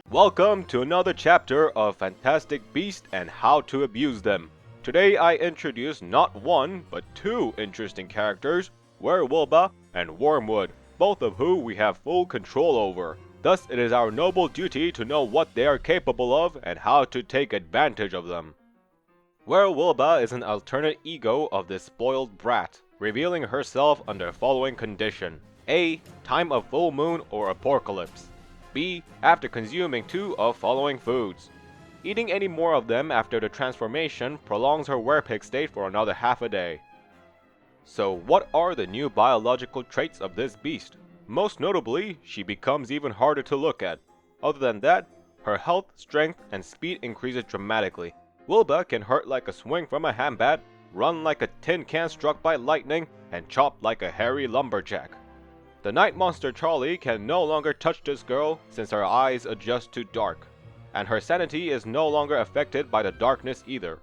Welcome to another chapter of Fantastic Beasts and How to Abuse Them. Today I introduce not one, but two interesting characters, Were-Wilba and Wormwood, both of whom we have full control over. Thus it is our noble duty to know what they are capable of and how to take advantage of them. Were-Wilba is an alternate ego of this spoiled brat, revealing herself under following condition. A. Time of full moon or apocalypse. B. After consuming 2 of following foods. Eating any more of them after the transformation prolongs her werepig state for another half a day. So what are the new biological traits of this beast? Most notably, she becomes even harder to look at. Other than that, her health, strength, and speed increases dramatically. Wilba can hurt like a swing from a handbat, run like a tin can struck by lightning, and chop like a hairy lumberjack. The night monster Charlie can no longer touch this girl since her eyes adjust to dark, and her sanity is no longer affected by the darkness either.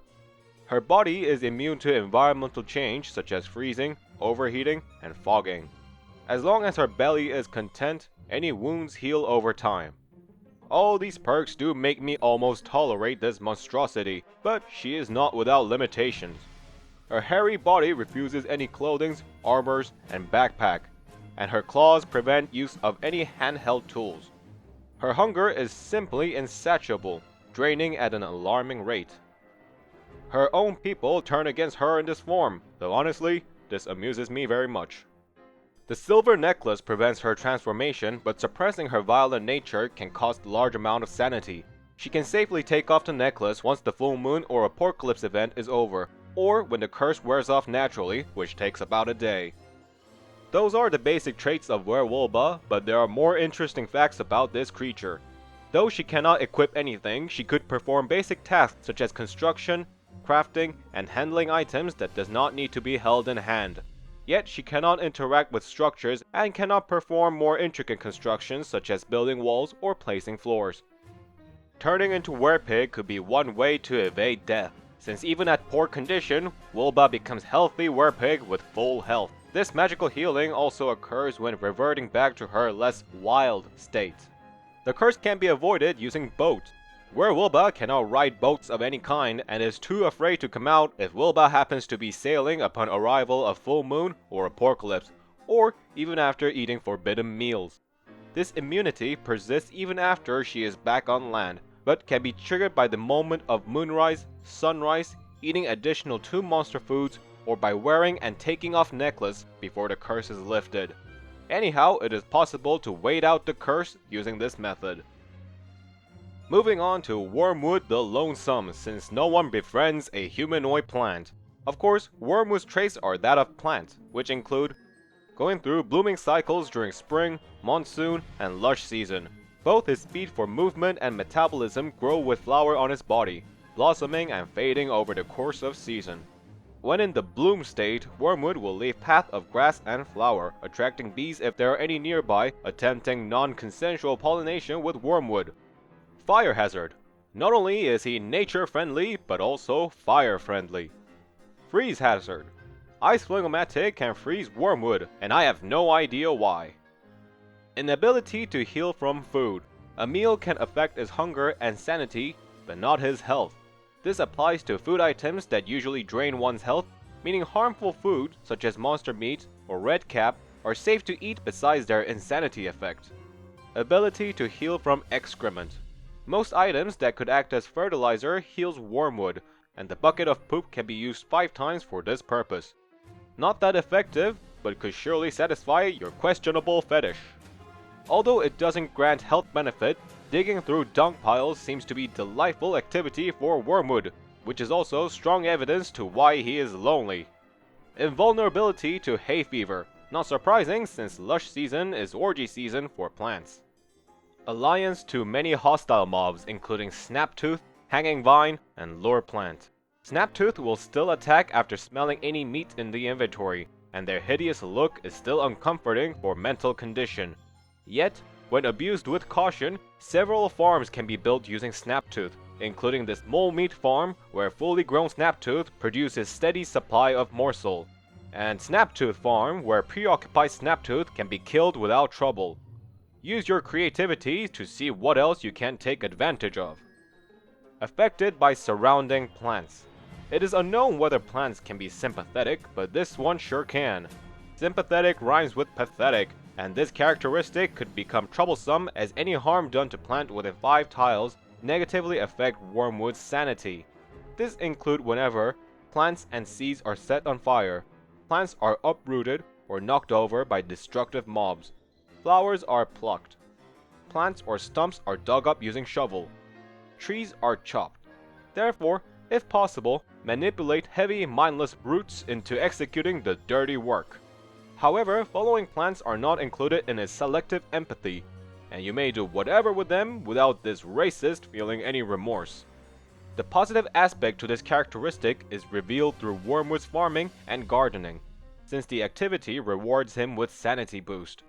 Her body is immune to environmental change such as freezing, overheating, and fogging. As long as her belly is content, any wounds heal over time. All these perks do make me almost tolerate this monstrosity, but she is not without limitations. Her hairy body refuses any clothing, armors, and backpack, and her claws prevent use of any handheld tools. Her hunger is simply insatiable, draining at an alarming rate. Her own people turn against her in this form, though honestly, this amuses me very much. The silver necklace prevents her transformation, but suppressing her violent nature can cost a large amount of sanity. She can safely take off the necklace once the full moon or apocalypse event is over, or when the curse wears off naturally, which takes about a day. Those are the basic traits of Were-Wilba, but there are more interesting facts about this creature. Though she cannot equip anything, she could perform basic tasks such as construction, crafting, and handling items that does not need to be held in hand. Yet she cannot interact with structures and cannot perform more intricate constructions such as building walls or placing floors. Turning into werepig could be one way to evade death, since even at poor condition, Wilba becomes healthy werepig with full health. This magical healing also occurs when reverting back to her less wild state. The curse can be avoided using boat. Were-Wilba cannot ride boats of any kind and is too afraid to come out if Wilba happens to be sailing upon arrival of full moon or apocalypse, or even after eating forbidden meals. This immunity persists even after she is back on land, but can be triggered by the moment of moonrise, sunrise, eating additional 2 monster foods, or by wearing and taking off necklace before the curse is lifted. Anyhow, it is possible to wait out the curse using this method. Moving on to Wormwood the Lonesome, since no one befriends a humanoid plant. Of course, Wormwood's traits are that of plant, which include going through blooming cycles during spring, monsoon, and lush season. Both his speed for movement and metabolism grow with flower on his body, blossoming and fading over the course of season. When in the bloom state, Wormwood will leave path of grass and flower, attracting bees if there are any nearby, attempting non-consensual pollination with Wormwood. Fire hazard. Not only is he nature-friendly, but also fire-friendly. Freeze hazard. Ice Flingomatic can freeze Wormwood, and I have no idea why. Inability to heal from food. A meal can affect his hunger and sanity, but not his health. This applies to food items that usually drain one's health, meaning harmful food such as monster meat or red cap are safe to eat besides their insanity effect. Ability to heal from excrement. Most items that could act as fertilizer heals Wormwood, and the bucket of poop can be used 5 times for this purpose. Not that effective, but could surely satisfy your questionable fetish. Although it doesn't grant health benefit, digging through dung piles seems to be delightful activity for Wormwood, which is also strong evidence to why he is lonely. Invulnerability to hay fever, not surprising since lush season is orgy season for plants. Alliance to many hostile mobs including Snaptooth, Hanging Vine, and Lure Plant. Snaptooth will still attack after smelling any meat in the inventory, and their hideous look is still uncomforting for mental condition. Yet, when abused with caution, several farms can be built using Snaptooth, including this mole meat farm where fully grown Snaptooth produces steady supply of morsel, and Snaptooth farm where preoccupied Snaptooth can be killed without trouble. Use your creativity to see what else you can take advantage of. Affected by surrounding plants. It is unknown whether plants can be sympathetic, but this one sure can. Sympathetic rhymes with pathetic, and this characteristic could become troublesome as any harm done to plant within 5 tiles negatively affect Wormwood's sanity. This include whenever plants and seeds are set on fire, plants are uprooted or knocked over by destructive mobs, flowers are plucked, plants or stumps are dug up using shovel, trees are chopped. Therefore, if possible, manipulate heavy, mindless brutes into executing the dirty work. However, following plants are not included in his selective empathy, and you may do whatever with them without this racist feeling any remorse. The positive aspect to this characteristic is revealed through Wormwood's farming and gardening, since the activity rewards him with sanity boost.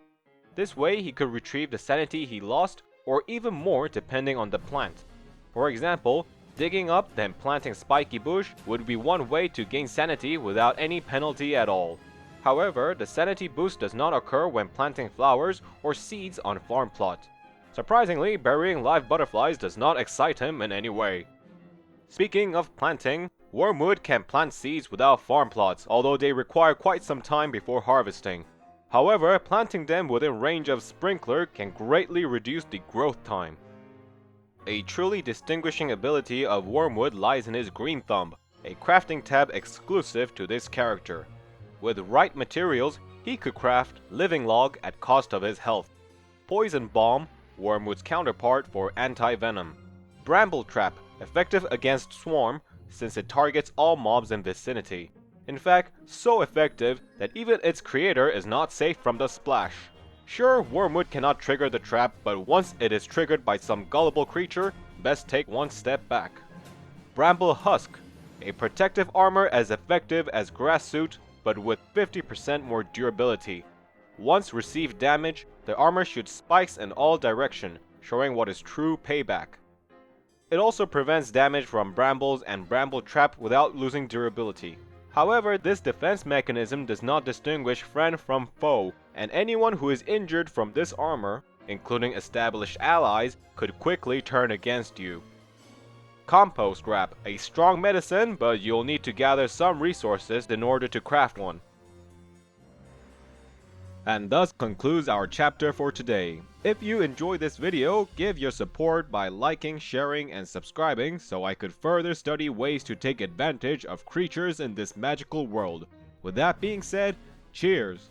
This way he could retrieve the sanity he lost, or even more depending on the plant. For example, digging up then planting spiky bush would be one way to gain sanity without any penalty at all. However, the sanity boost does not occur when planting flowers or seeds on farm plot. Surprisingly, burying live butterflies does not excite him in any way. Speaking of planting, Wormwood can plant seeds without farm plots, although they require quite some time before harvesting. However, planting them within range of sprinkler can greatly reduce the growth time. A truly distinguishing ability of Wormwood lies in his green thumb, a crafting tab exclusive to this character. With right materials, he could craft Living Log at cost of his health, Poison Bomb, Wormwood's counterpart for anti-venom, Bramble Trap, effective against Swarm since it targets all mobs in vicinity. In fact, so effective that even its creator is not safe from the splash. Sure, Wormwood cannot trigger the trap, but once it is triggered by some gullible creature, best take one step back. Bramble Husk, a protective armor as effective as Grass Suit, but with 50% more durability. Once received damage, the armor shoots spikes in all directions, showing what is true payback. It also prevents damage from brambles and bramble trap without losing durability. However, this defense mechanism does not distinguish friend from foe, and anyone who is injured from this armor, including established allies, could quickly turn against you. Compost Scrap, a strong medicine, but you'll need to gather some resources in order to craft one. And thus concludes our chapter for today. If you enjoyed this video, give your support by liking, sharing, and subscribing so I could further study ways to take advantage of creatures in this magical world. With that being said, cheers!